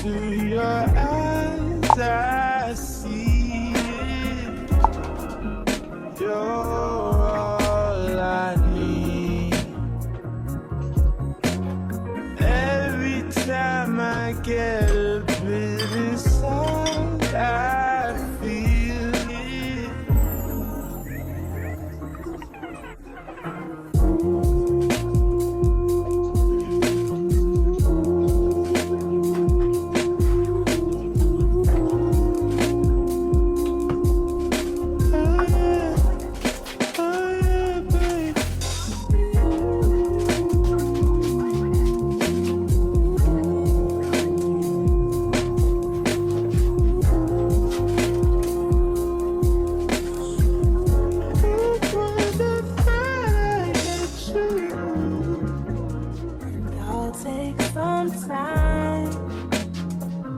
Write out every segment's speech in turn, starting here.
into your eyes, I see it. You're all I need. Every time I get a bit inside, I feel it. I'll take some time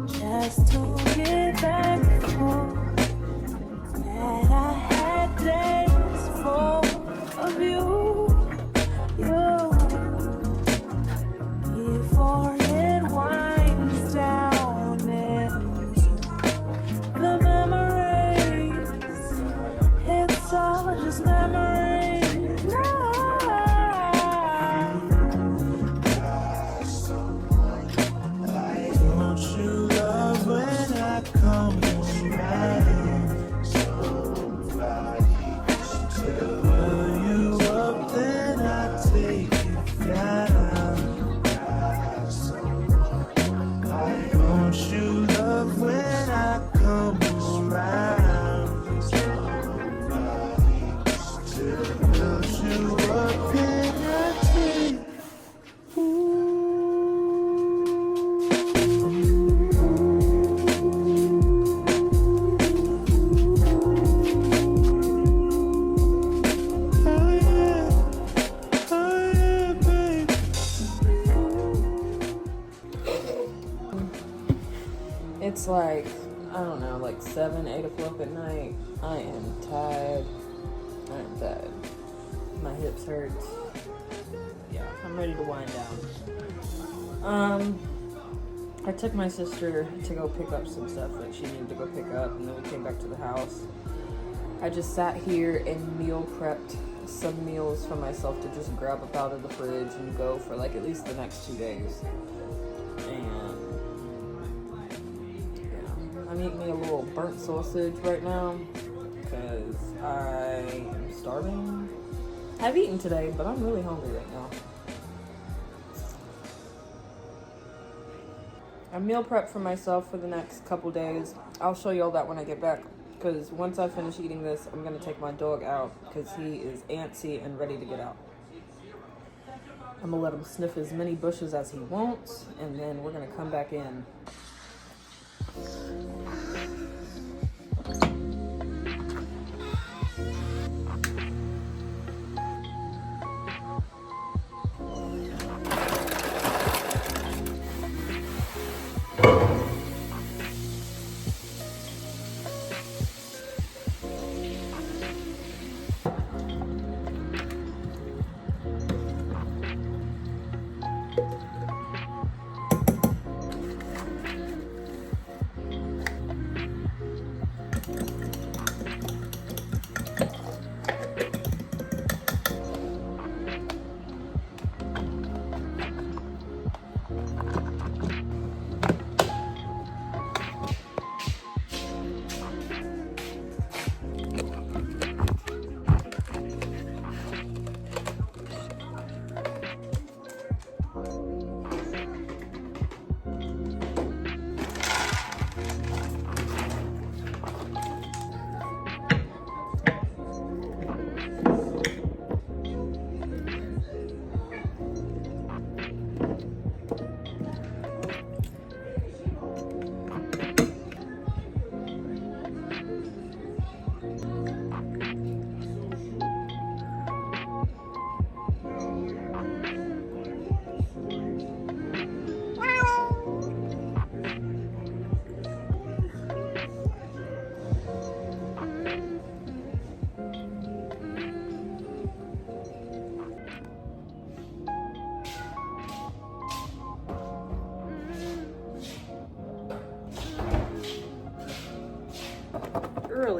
just to get thankful that I had days full of you, before it winds down into the memories. It's all just memories now. Don't you love when I come around? Somebody to fill you up, then I take it down. Don't you love when I come around? Somebody to fill you up, then I take it. It's like, I don't know, like 7, 8 o'clock at night. I am tired. My hips hurt. Yeah, I'm ready to wind down. I took my sister to go pick up some stuff that she needed to go pick up, and then we came back to the house. I just sat here and meal prepped some meals for myself to just grab up out of the fridge and go for like at least the next 2 days. And yeah, I'm eating me a little burnt sausage right now because I am starving. I've eaten today, but I'm really hungry right now. I meal prep for myself for the next couple days. I'll show you all that when I get back, because once I finish eating this, I'm going to take my dog out because he is antsy and ready to get out. I'm going to let him sniff as many bushes as he wants, and then we're going to come back in.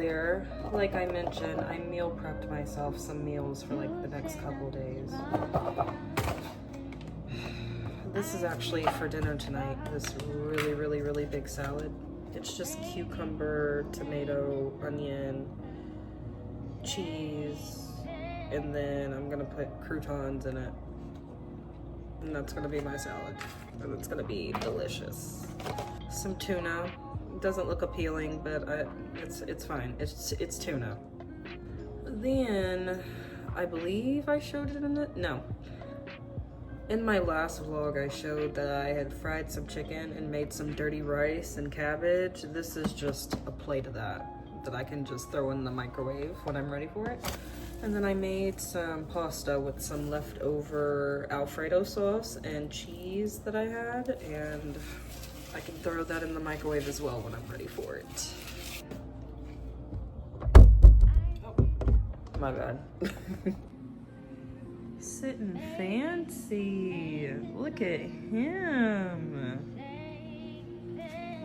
earlier, like I mentioned, I meal prepped myself some meals for like the next couple days. This is actually for dinner tonight, this really, really, really big salad. It's just cucumber, tomato, onion, cheese, and then I'm gonna put croutons in it. And that's gonna be my salad. And it's gonna be delicious. Some tuna. Doesn't look appealing, but it's fine. It's tuna. Then I believe I showed it in it. No. In my last vlog, I showed that I had fried some chicken and made some dirty rice and cabbage. This is just a plate of that I can just throw in the microwave when I'm ready for it. And then I made some pasta with some leftover Alfredo sauce and cheese that I had, and I can throw that in the microwave as well when I'm ready for it. Oh, my bad. Sitting fancy. Look at him.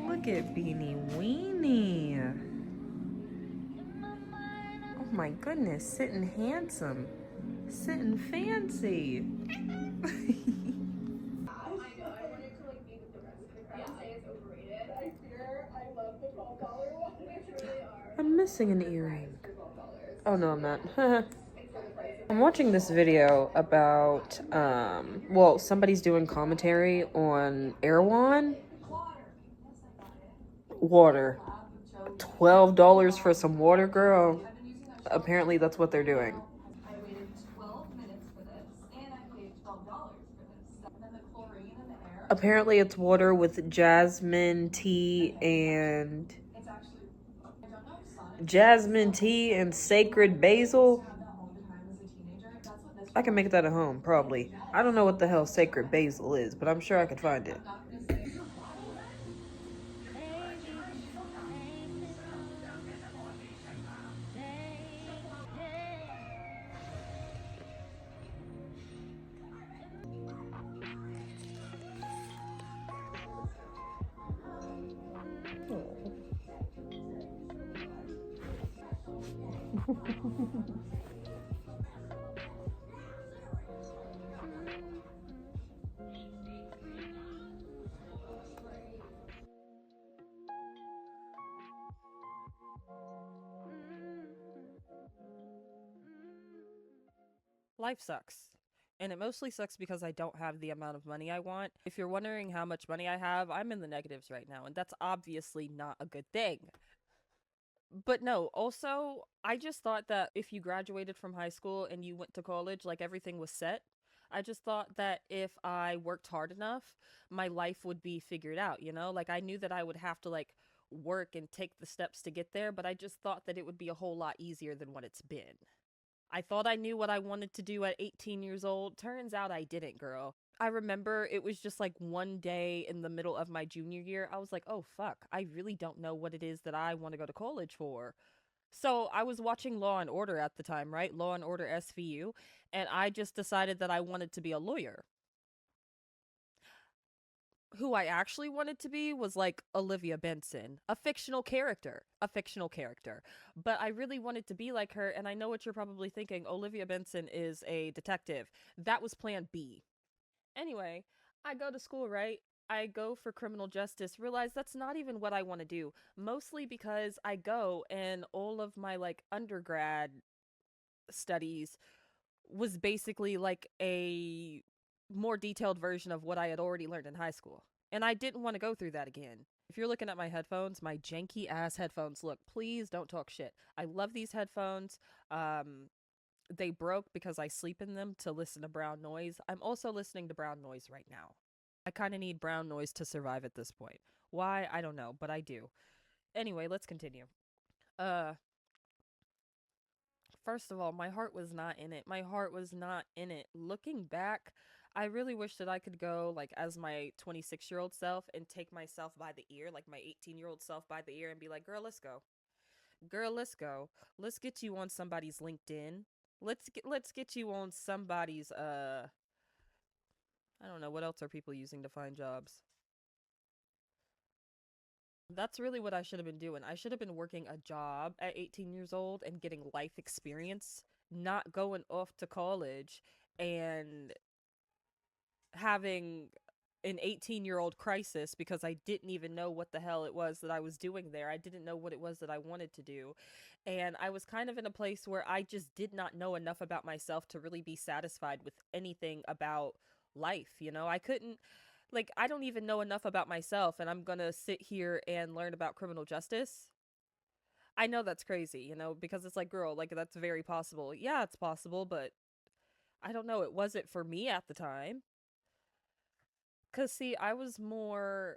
Look at Beanie Weenie. Oh my goodness, sitting handsome. Sitting fancy. I'm missing an earring. Oh no, I'm not. I'm watching this video about, well, somebody's doing commentary on Erewhon. Water. $12 for some water, girl. Apparently that's what they're doing. I waited 12 minutes for this, and I paid $12 for this. And then the chlorine in the air. Apparently it's water with jasmine tea and It's actually, I don't know if Sonic. jasmine tea and sacred basil. Had that all the time as a teenager. That's what this. I can make that at home, probably. I don't know what the hell sacred basil is, but I'm sure I could find it. Life sucks. And it mostly sucks because I don't have the amount of money I want. If you're wondering how much money I have, I'm in the negatives right now, and that's obviously not a good thing. But no, also, I just thought that if you graduated from high school and you went to college, like everything was set. I just thought that if I worked hard enough, my life would be figured out, you know? Like I knew that I would have to like work and take the steps to get there, but I just thought that it would be a whole lot easier than what it's been. I thought I knew what I wanted to do at 18 years old. Turns out I didn't, girl. I remember it was just like one day in the middle of my junior year. I was like, oh fuck, I really don't know what it is that I want to go to college for. So I was watching Law and Order at the time, right? Law and Order SVU. And I just decided that I wanted to be a lawyer. Who I actually wanted to be was like Olivia Benson, a fictional character, a fictional character. But I really wanted to be like her, and I know what you're probably thinking. Olivia Benson is a detective. That was plan B. Anyway, I go to school, right? I go for criminal justice, realize that's not even what I want to do. Mostly because I go and all of my like undergrad studies was basically like a more detailed version of what I had already learned in high school. And I didn't want to go through that again. If you're looking at my headphones, my janky ass headphones, look, please don't talk shit. I love these headphones. They broke because I sleep in them to listen to brown noise. I'm also listening to brown noise right now. I kind of need brown noise to survive at this point. Why? I don't know, but I do. Anyway, let's continue. Uh, First of all, my heart was not in it. My heart was not in it. Looking back, I really wish that I could go like as my 26-year-old self and take myself by the ear, like my 18-year-old self by the ear and be like, "Girl, let's go. Girl, let's go. Let's get you on somebody's LinkedIn. Let's get you on somebody's I don't know, what else are people using to find jobs? That's really what I should have been doing. I should have been working a job at 18 years old and getting life experience, not going off to college and having an 18-year-old crisis because I didn't even know what the hell it was that I was doing there. I didn't know what it was that I wanted to do. And I was kind of in a place where I just did not know enough about myself to really be satisfied with anything about life. I couldn't, like, I don't even know enough about myself, and I'm gonna sit here and learn about criminal justice. I know that's crazy, because it's like, girl, like, that's very possible. Yeah, it's possible, but I don't know. It wasn't for me at the time. Cause see, I was more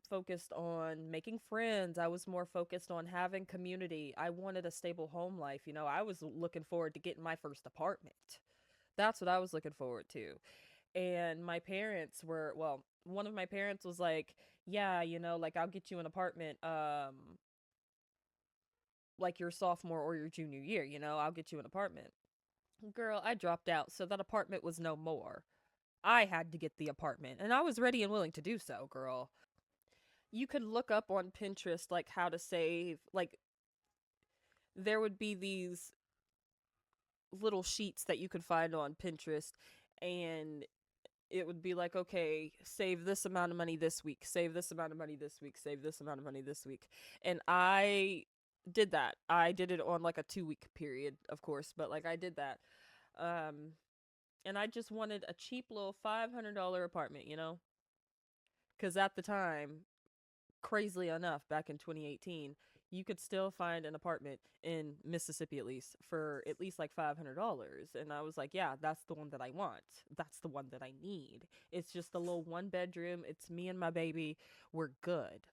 focused on making friends. I was more focused on having community. I wanted a stable home life. I was looking forward to getting my first apartment. That's what I was looking forward to. And my parents were, well, one of my parents was like, "Yeah, like I'll get you an apartment like your sophomore or your junior year, I'll get you an apartment." Girl, I dropped out, so that apartment was no more. I had to get the apartment, and I was ready and willing to do so, girl. You could look up on Pinterest like how to save, like there would be these little sheets that you could find on Pinterest, and it would be like, okay, save this amount of money this week, save this amount of money this week, save this amount of money this week. And I did that. I did it on like a 2-week period, of course, but like I did that. Um and I just wanted a cheap little $500 apartment, cuz at the time, crazily enough, back in 2018, you could still find an apartment in Mississippi, at least for at least like $500. And I was like, yeah, that's the one that I want. That's the one that I need. It's just a little 1 bedroom. It's me and my baby. We're good.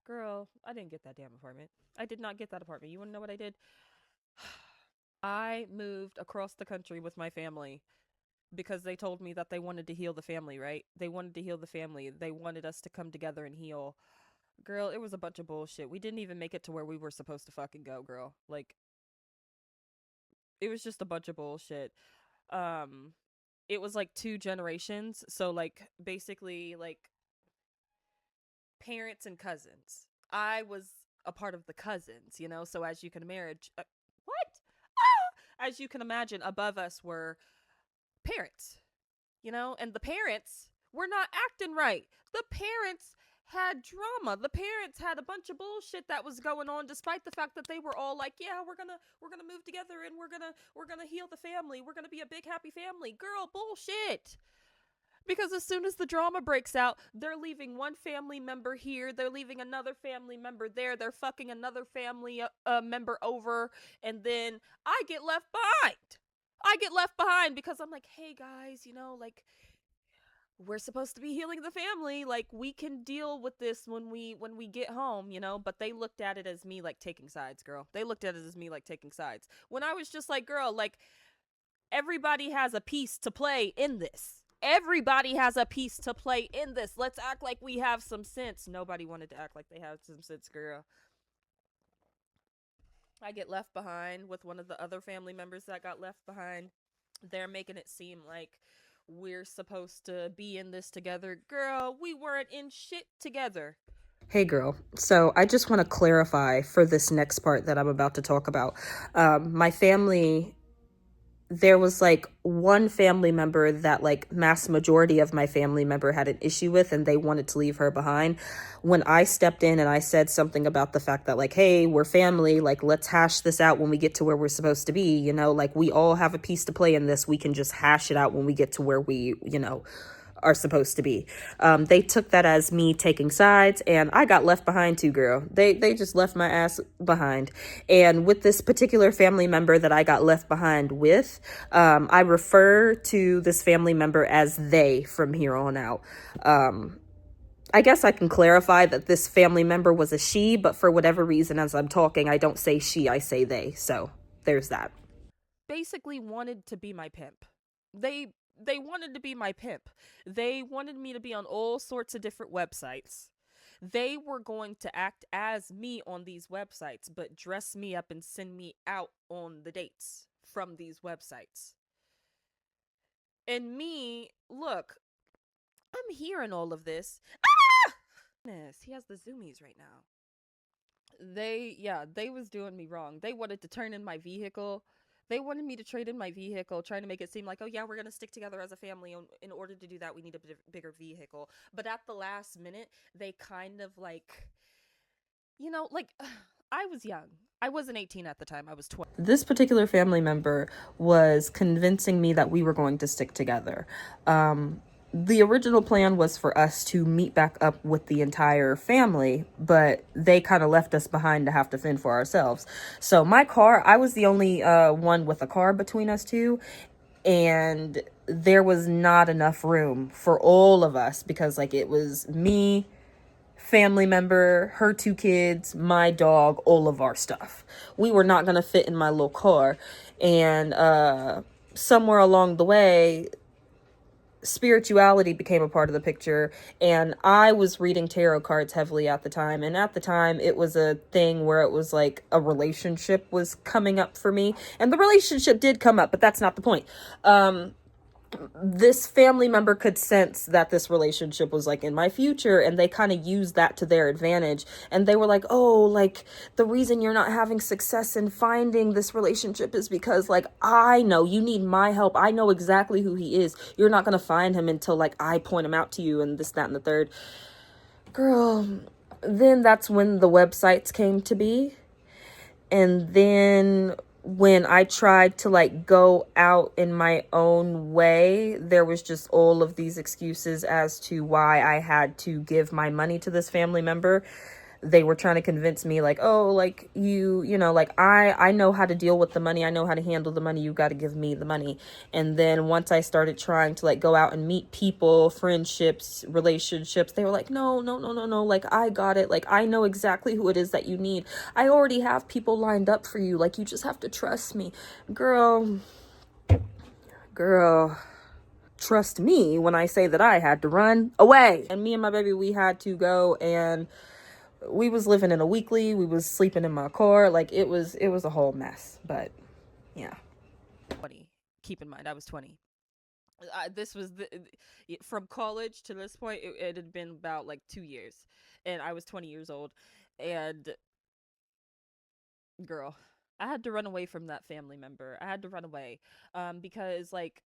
Girl, I didn't get that damn apartment. I did not get that apartment. You want to know what I did? I moved across the country with my family because they told me that they wanted to heal the family, right? They wanted to heal the family. They wanted us to come together and heal. Girl, it was a bunch of bullshit. We didn't even make it to where we were supposed to fucking go, girl. Like, it was just a bunch of bullshit. Um, it was like 2 generations. So, like, basically, like, parents and cousins. I was a part of the cousins, So, as you can what? As you can imagine, above us were parents, and the parents were not acting right. The parents had drama. The parents had a bunch of bullshit that was going on, despite the fact that they were all like, yeah, we're gonna move together, and we're gonna heal the family, we're gonna be a big happy family. Girl, bullshit. Because as soon as the drama breaks out, they're leaving one family member here, they're leaving another family member there, they're fucking another family member over, and then I get left behind. I get left behind because I'm like, hey guys, like, we're supposed to be healing the family, like we can deal with this when we get home, but they looked at it as me like taking sides, girl. They looked at it as me like taking sides, when I was just like, girl, like, everybody has a piece to play in this. Everybody has a piece to play in this. Let's act like we have some sense. Nobody wanted to act like they have some sense, girl. I get left behind with one of the other family members that got left behind. They're making it seem like we're supposed to be in this together. Girl, we weren't in shit together. Hey girl, so I just want to clarify for this next part that I'm about to talk about. My family, there was like one family member that like mass majority of my family member had an issue with, and they wanted to leave her behind. When I stepped in and I said something about the fact that like, hey, we're family, like let's hash this out when we get to where we're supposed to be, like we all have a piece to play in this. We can just hash it out when we get to where we, are supposed to be. They took that as me taking sides, and I got left behind too, girl. They just left my ass behind. And with this particular family member that I got left behind with, I refer to this family member as they from here on out. I guess I can clarify that this family member was a she, but for whatever reason, as I'm talking, I don't say she, I say they. So there's that. Basically wanted to be my pimp. They wanted to be my pimp. They wanted me to be on all sorts of different websites. They were going to act as me on these websites, but dress me up and send me out on the dates from these websites. And me, look, I'm hearing all of this. He has the zoomies right now. They was doing me wrong. They wanted to turn in my vehicle. They wanted me to trade in my vehicle, trying to make it seem like, oh yeah, we're gonna stick together as a family. In order to do that, we need a bigger vehicle. But at the last minute, they kind of like, like I was young. I wasn't 18 at the time. I was 20. This particular family member was convincing me that we were going to stick together. The original plan was for us to meet back up with the entire family, but they kind of left us behind to have to fend for ourselves. So my car, I was the only one with a car between us two, and there was not enough room for all of us because like it was me, family member, her two kids, my dog, all of our stuff. We were not going to fit in my little car. And somewhere along the way, spirituality became a part of the picture, and I was reading tarot cards heavily at the time, and at the time it was a thing where it was like a relationship was coming up for me, and the relationship did come up, but that's not the point. This family member could sense that this relationship was like in my future, and they kind of used that to their advantage, and they were like, oh, like the reason you're not having success in finding this relationship is because like I know you need my help. I know exactly who he is. You're not gonna find him until like I point him out to you, and this, that, and the third. Girl, then that's when the websites came to be. And then when I tried to like go out in my own way, there was just all of these excuses as to why I had to give my money to this family member. They were trying to convince me like, oh, like like I know how to deal with the money. I know how to handle the money. You got to give me the money. And then once I started trying to like go out and meet people, friendships, relationships, they were like, no, no, no, no, no. Like, I got it. Like, I know exactly who it is that you need. I already have people lined up for you. Like, you just have to trust me. Girl, trust me when I say that I had to run away. And me and my baby, we had to go, and we was living in a weekly, we was sleeping in my car, like it was a whole mess. But yeah, 20, keep in mind I was 20. This was from college to this point, it had been about like 2 years, and I was 20 years old. And girl, I had to run away from that family member. I had to run away because like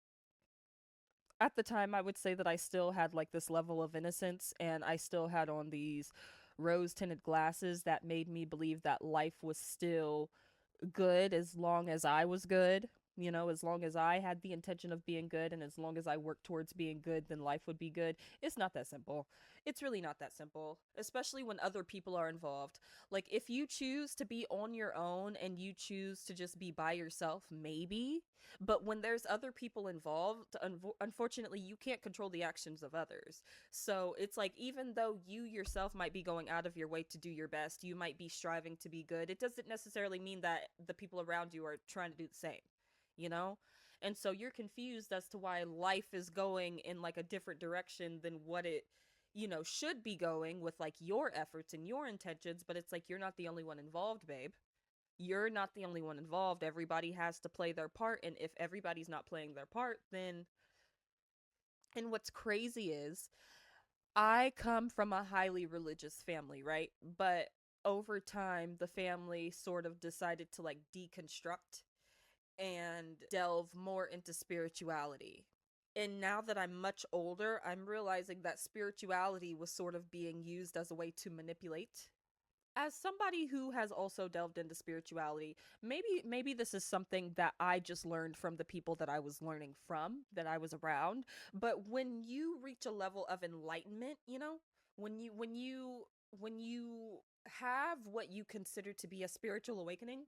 at the time, I would say that I still had like this level of innocence, and I still had on these rose tinted glasses that made me believe that life was still good as long as I was good. As long as I had the intention of being good, and as long as I worked towards being good, then life would be good. It's not that simple. It's really not that simple, especially when other people are involved. Like, if you choose to be on your own and you choose to just be by yourself, maybe. But when there's other people involved, unfortunately, you can't control the actions of others. So it's like, even though you yourself might be going out of your way to do your best, you might be striving to be good, it doesn't necessarily mean that the people around you are trying to do the same, you know? And so you're confused as to why life is going in like a different direction than what it, should be going with like your efforts and your intentions. But it's like, you're not the only one involved, babe. You're not the only one involved. Everybody has to play their part. And if everybody's not playing their part, then. And what's crazy is, I come from a highly religious family, right? But over time, the family sort of decided to like deconstruct and delve more into spirituality. And now that I'm much older, I'm realizing that spirituality was sort of being used as a way to manipulate. As somebody who has also delved into spirituality, maybe this is something that I just learned from the people that I was learning from, that I was around. But when you reach a level of enlightenment, when you have what you consider to be a spiritual awakening,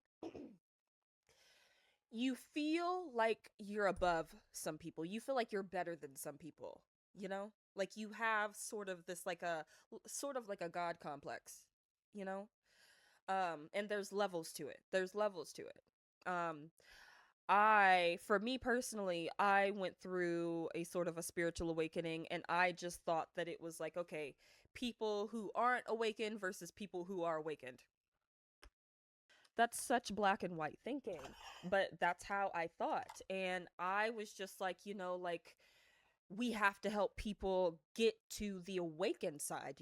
you feel like you're above some people. You feel like you're better than some people, Like, you have sort of like a god complex, you know? And there's levels to it. Um for me personally, I went through a sort of a spiritual awakening, and I just thought that it was like, okay, people who aren't awakened versus people who are awakened. That's such black and white thinking, but that's how I thought. And I was just like, like, we have to help people get to the awakened side,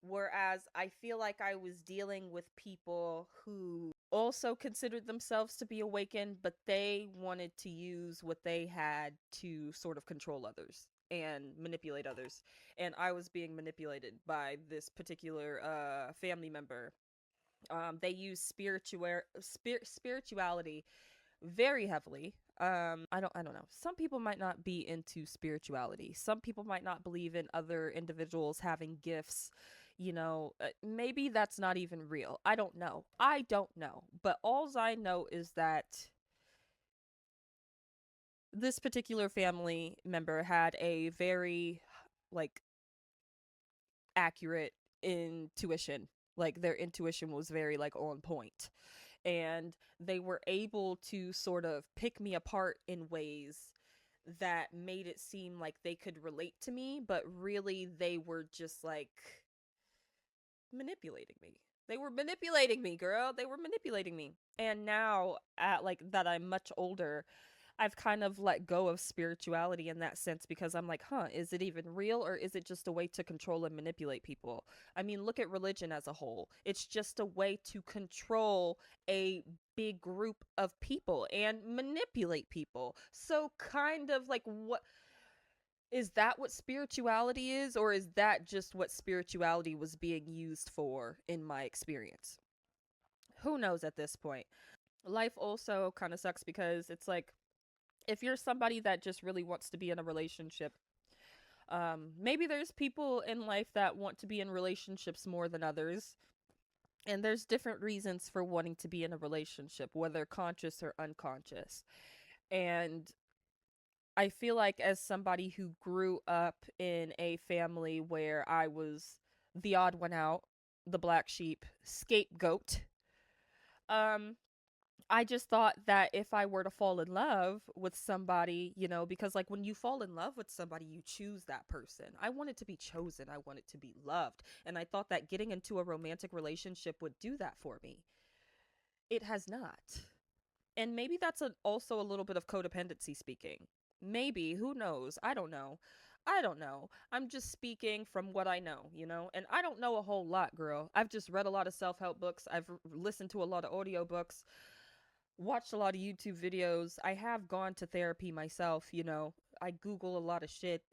Whereas I feel like I was dealing with people who also considered themselves to be awakened, but they wanted to use what they had to sort of control others and manipulate others. And I was being manipulated by this particular family member. They use spirituality very heavily. I don't know. Some people might not be into spirituality. Some people might not believe in other individuals having gifts. Maybe that's not even real. I don't know. I don't know. But alls I know is that this particular family member had a very like accurate intuition. Like their intuition was very like on point, and they were able to sort of pick me apart in ways that made it seem like they could relate to me, but really they were just like manipulating me. They were manipulating me, girl. They were manipulating me. And now, at like that I'm much older, I've kind of let go of spirituality in that sense because I'm like, huh, is it even real, or is it just a way to control and manipulate people? I mean, look at religion as a whole. It's just a way to control a big group of people and manipulate people. So, kind of like, what is that what spirituality is, or is that just what spirituality was being used for in my experience? Who knows at this point? Life also kind of sucks because it's like, if you're somebody that just really wants to be in a relationship, maybe there's people in life that want to be in relationships more than others, and there's different reasons for wanting to be in a relationship, whether conscious or unconscious. And I feel like, as somebody who grew up in a family where I was the odd one out, the black sheep, scapegoat, um, I just thought that if I were to fall in love with somebody, because like when you fall in love with somebody, you choose that person. I wanted to be chosen, I wanted to be loved. And I thought that getting into a romantic relationship would do that for me. It has not. And maybe that's also a little bit of codependency speaking. Maybe, who knows? I don't know. I don't know. I'm just speaking from what I know. And I don't know a whole lot, girl. I've just read a lot of self help books. I've listened to a lot of audiobooks, watched a lot of YouTube videos. I have gone to therapy myself. I Google a lot of shit.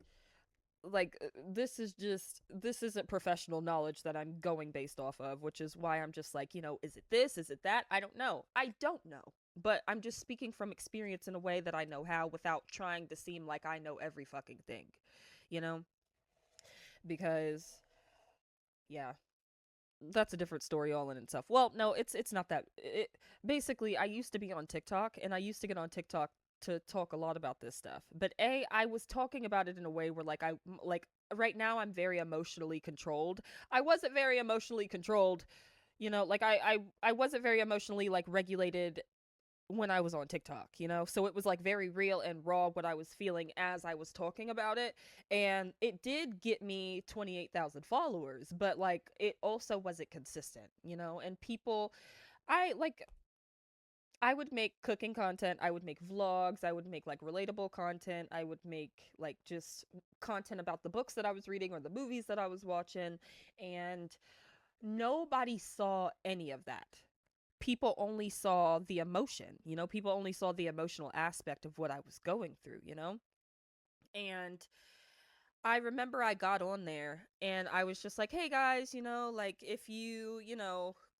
Like, this isn't professional knowledge that I'm going based off of, which is why I'm just like, is it this? Is it that? I don't know. I don't know. But I'm just speaking from experience in a way that I know how, without trying to seem like I know every fucking thing, you know? Because, yeah, that's a different story all in itself. Well, no, it's not that. Basically, I used to be on TikTok, and I used to get on TikTok to talk a lot about this stuff. But I was talking about it in a way where like right now I'm very emotionally controlled. I wasn't very emotionally controlled, like I wasn't very emotionally like regulated when I was on TikTok. So it was like very real and raw what I was feeling as I was talking about it. And it did get me 28,000 followers, but like it also wasn't consistent. And people, I like, I would make cooking content, I would make vlogs, I would make like relatable content, I would make like just content about the books that I was reading or the movies that I was watching, and nobody saw any of that. People only saw the emotion. People only saw the emotional aspect of what I was going through. And I remember I got on there and I was just like, hey guys, like if you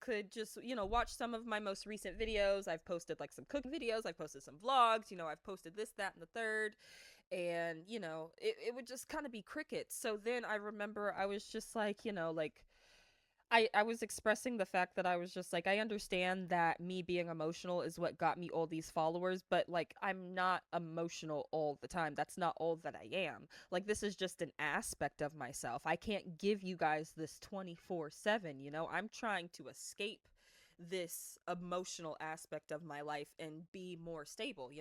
could just, watch some of my most recent videos. I've posted like some cooking videos, I've posted some vlogs, I've posted this, that, and the third. And, it would just kind of be crickets. So then I remember I was just like, like, I was expressing the fact that I was just like, I understand that me being emotional is what got me all these followers, but like, I'm not emotional all the time. That's not all that I am. Like, this is just an aspect of myself. I can't give you guys this 24/7. I'm trying to escape this emotional aspect of my life and be more stable.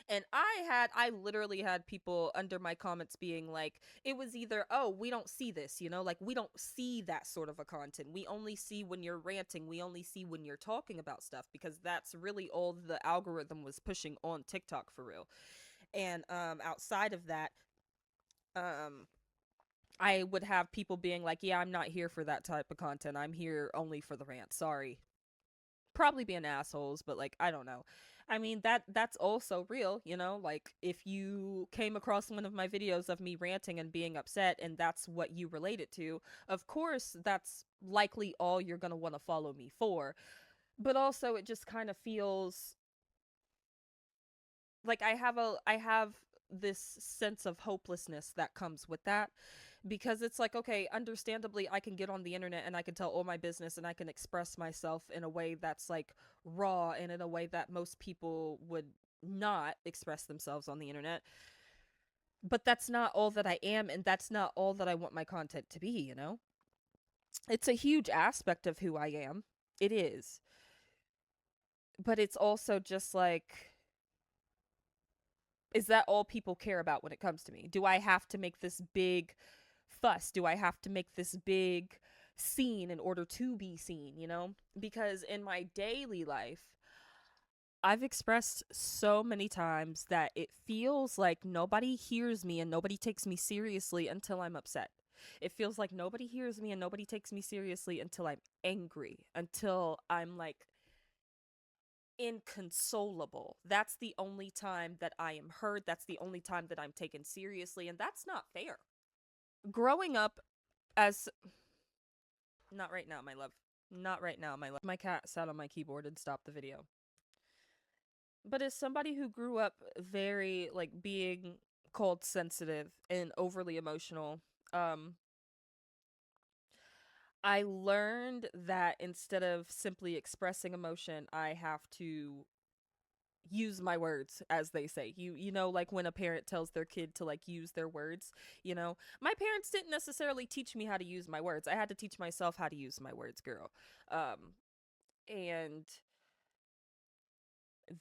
And I literally had people under my comments being like, it was either, oh, we don't see this. Like, we don't see that sort of a content. We only see when you're ranting, we only see when you're talking about stuff, because that's really all the algorithm was pushing on TikTok, for real. And outside of that, um I would have people being like, yeah, I'm not here for that type of content. I'm here only for the rant. Sorry. Probably being assholes, but like, I don't know. I mean, that's also real, you know? Like, if you came across one of my videos of me ranting and being upset and that's what you relate it to, of course that's likely all you're going to want to follow me for. But also it just kind of feels like I have this sense of hopelessness that comes with that, because it's like, okay, understandably I can get on the internet and I can tell all my business and I can express myself in a way that's like raw and in a way that most people would not express themselves on the internet. But that's not all that I am, and that's not all that I want my content to be, you know? It's a huge aspect of who I am. It is. But it's also just like, is that all people care about when it comes to me? Do I have to make this big fuss? Do I have to make this big scene in order to be seen, you know? Because in my daily life, I've expressed so many times that it feels like nobody hears me and nobody takes me seriously until I'm upset. It feels like nobody hears me and nobody takes me seriously until I'm angry, until I'm like inconsolable. That's the only time that I am heard. That's the only time that I'm taken seriously. And that's not fair. Growing up as. Not right now, my love. Not right now, my love. My cat sat on my keyboard and stopped the video. But as somebody who grew up very, like, being called sensitive and overly emotional, um, I learned that instead of simply expressing emotion, I have to use my words, as they say. You know, like when a parent tells their kid to like use their words, you know, my parents didn't necessarily teach me how to use my words. I had to teach myself how to use my words, girl. And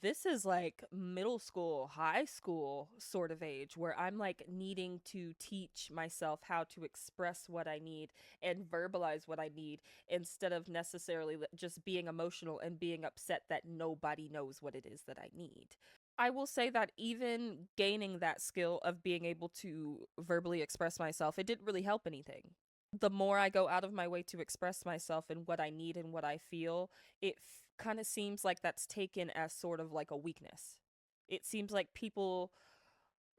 this is like middle school, high school sort of age where I'm like needing to teach myself how to express what I need and verbalize what I need, instead of necessarily just being emotional and being upset that nobody knows what it is that I need. I will say that even gaining that skill of being able to verbally express myself, it didn't really help anything. The more I go out of my way to express myself and what I need and what I feel, it kind of seems like that's taken as sort of like a weakness. It seems like people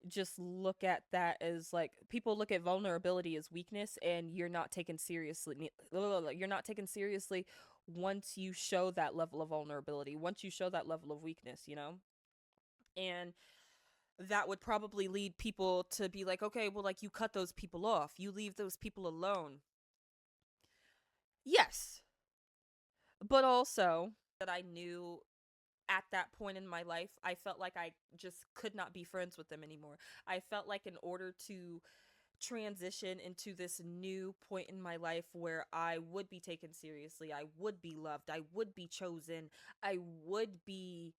just look at that as like, people look at vulnerability as weakness, and you're not taken seriously. You're not taken seriously once you show that level of vulnerability, once you show that level of weakness, you know? And that would probably lead people to be like, okay, well, like, you cut those people off, you leave those people alone. Yes, but also that I knew at that point in my life, I felt like I just could not be friends with them anymore. I felt like in order to transition into this new point in my life where I would be taken seriously, I would be loved, I would be chosen, I would be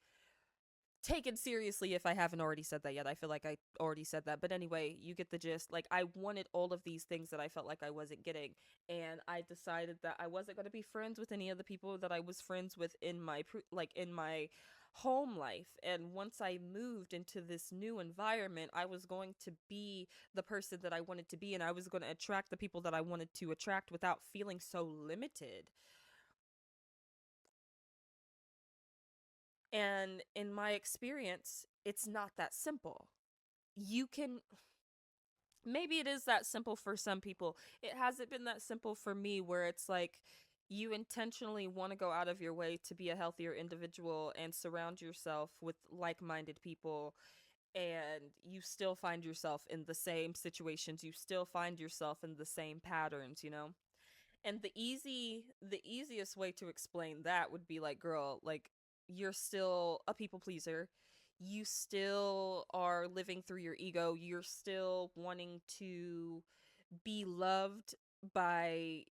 taken seriously, if I haven't already said that yet. I feel like I already said that. But anyway, you get the gist. Like, I wanted all of these things that I felt like I wasn't getting. And I decided that I wasn't going to be friends with any of the people that I was friends with in my, in my home life. And once I moved into this new environment, I was going to be the person that I wanted to be. And I was going to attract the people that I wanted to attract without feeling so limited. And in my experience, it's not that simple. You can, maybe it is that simple for some people. It hasn't been that simple for me, where it's like you intentionally want to go out of your way to be a healthier individual and surround yourself with like-minded people, and you still find yourself in the same situations, you still find yourself in the same patterns, you know? And the easiest way to explain that would be like, girl, like, you're still a people pleaser. You still are living through your ego. You're still wanting to be loved by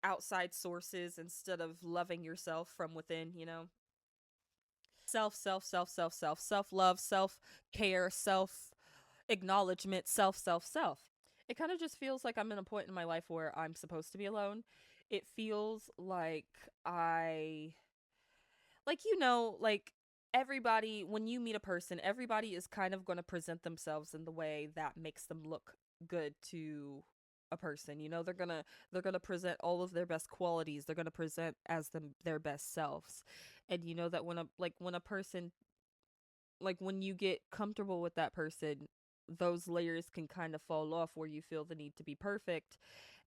outside sources instead of loving yourself from within, you know? Self love, self care, self acknowledgement, self. It kind of just feels like I'm in a point in my life where I'm supposed to be alone. It feels like I, like, you know, like, everybody, when you meet a person, everybody is kind of going to present themselves in the way that makes them look good to a person. You know, they're gonna present all of their best qualities. They're gonna present as their best selves. And you know that when a person, like when you get comfortable with that person, those layers can kind of fall off where you feel the need to be perfect,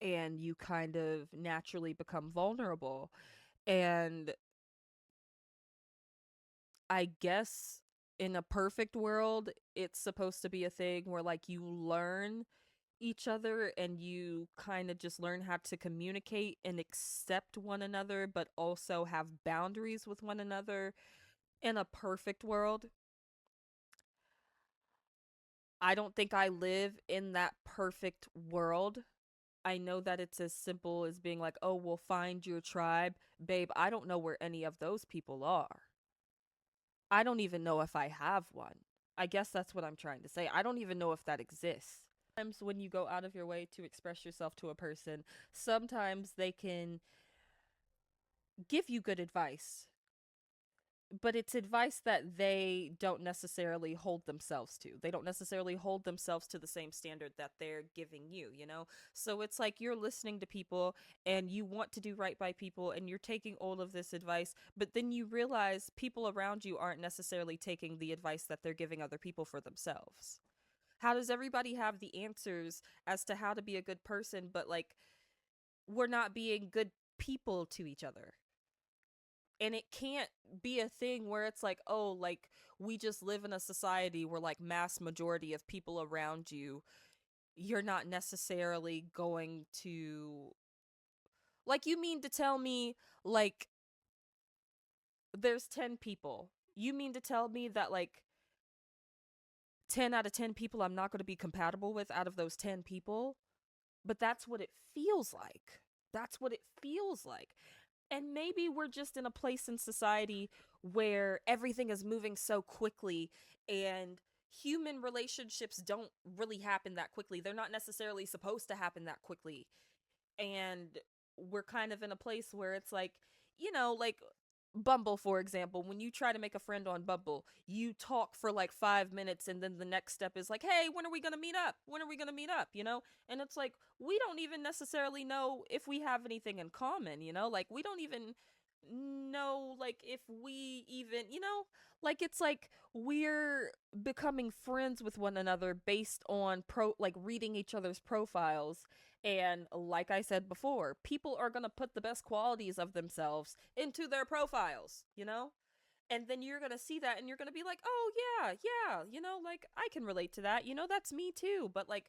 and you kind of naturally become vulnerable. And I guess in a perfect world, it's supposed to be a thing where like you learn each other and you kind of just learn how to communicate and accept one another, but also have boundaries with one another. In a perfect world, I don't think I live in that perfect world. I know that it's as simple as being like, oh, we'll find your tribe. Babe, I don't know where any of those people are. I don't even know if I have one. I guess that's what I'm trying to say. I don't even know if that exists. Sometimes when you go out of your way to express yourself to a person, sometimes they can give you good advice, but it's advice that they don't necessarily hold themselves to. They don't necessarily hold themselves to the same standard that they're giving you, you know? So it's like you're listening to people and you want to do right by people and you're taking all of this advice, but then you realize people around you aren't necessarily taking the advice that they're giving other people for themselves. How does everybody have the answers as to how to be a good person, but like we're not being good people to each other? And it can't be a thing where it's like, oh, like we just live in a society where like mass majority of people around you, you're not necessarily going to, like, you mean to tell me like there's 10 people, you mean to tell me that like 10 out of 10 people I'm not going to be compatible with out of those 10 people? But that's what it feels like. That's what it feels like. And maybe we're just in a place in society where everything is moving so quickly and human relationships don't really happen that quickly. They're not necessarily supposed to happen that quickly. And we're kind of in a place where it's like, you know, like Bumble, for example, when you try to make a friend on Bumble, you talk for like 5 minutes and then the next step is like, hey, when are we going to meet up? When are we going to meet up? You know? And it's like, we don't even necessarily know if we have anything in common, you know? Like, we don't even know, like, if we even, you know? Like, it's like we're becoming friends with one another based on like reading each other's profiles. And like I said before, people are going to put the best qualities of themselves into their profiles, you know? And then you're going to see that and you're going to be like, oh, yeah, yeah, you know, like I can relate to that. You know, that's me too. But like,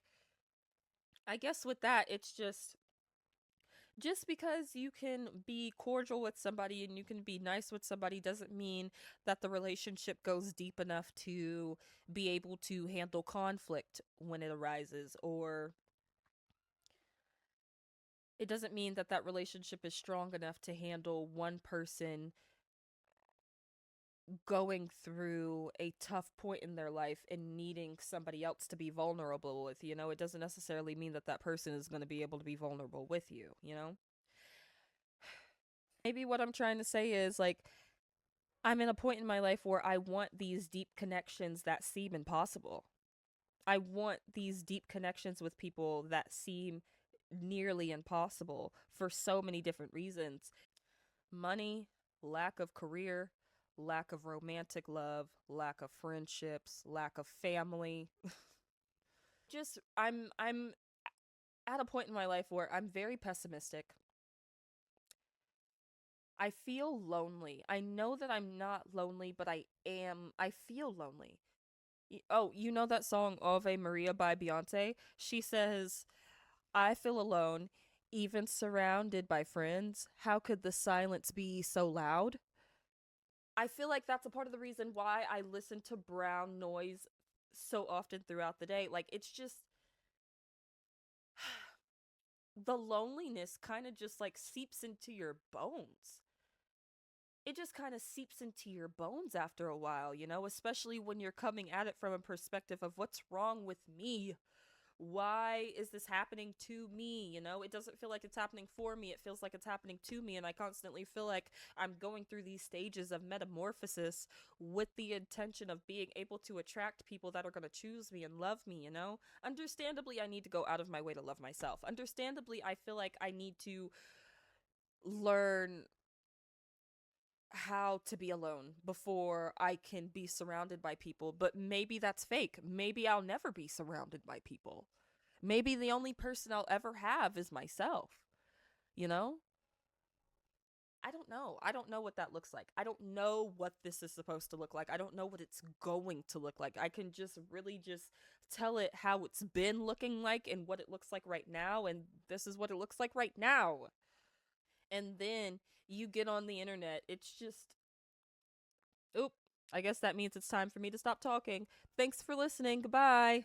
I guess with that, it's just because you can be cordial with somebody and you can be nice with somebody doesn't mean that the relationship goes deep enough to be able to handle conflict when it arises, or it doesn't mean that that relationship is strong enough to handle one person going through a tough point in their life and needing somebody else to be vulnerable with. You know, it doesn't necessarily mean that that person is going to be able to be vulnerable with you, you know? Maybe what I'm trying to say is like, I'm in a point in my life where I want these deep connections that seem impossible. I want these deep connections with people that seem nearly impossible for so many different reasons. Money, lack of career, lack of romantic love, lack of friendships, lack of family. Just I'm at a point in my life where I'm very pessimistic. I feel lonely. I know that I'm not lonely, but I feel lonely. Oh, you know that song Ave Maria by Beyonce? She says, I feel alone, even surrounded by friends. How could the silence be so loud? I feel like that's a part of the reason why I listen to brown noise so often throughout the day. Like, it's just the loneliness kind of just like seeps into your bones. It just kind of seeps into your bones after a while, you know, especially when you're coming at it from a perspective of what's wrong with me? Why is this happening to me? You know, it doesn't feel like it's happening for me. It feels like it's happening to me. And I constantly feel like I'm going through these stages of metamorphosis with the intention of being able to attract people that are going to choose me and love me, you know? Understandably, I need to go out of my way to love myself. Understandably, I feel like I need to learn how to be alone before I can be surrounded by people, but maybe that's fake. Maybe I'll never be surrounded by people. Maybe the only person I'll ever have is myself, you know? I don't know. I don't know what that looks like. I don't know what this is supposed to look like. I don't know what it's going to look like. I can just really just tell it how it's been looking like and what it looks like right now, and this is what it looks like right now. And then you get on the internet. It's just, oop, I guess that means it's time for me to stop talking. Thanks for listening. Goodbye.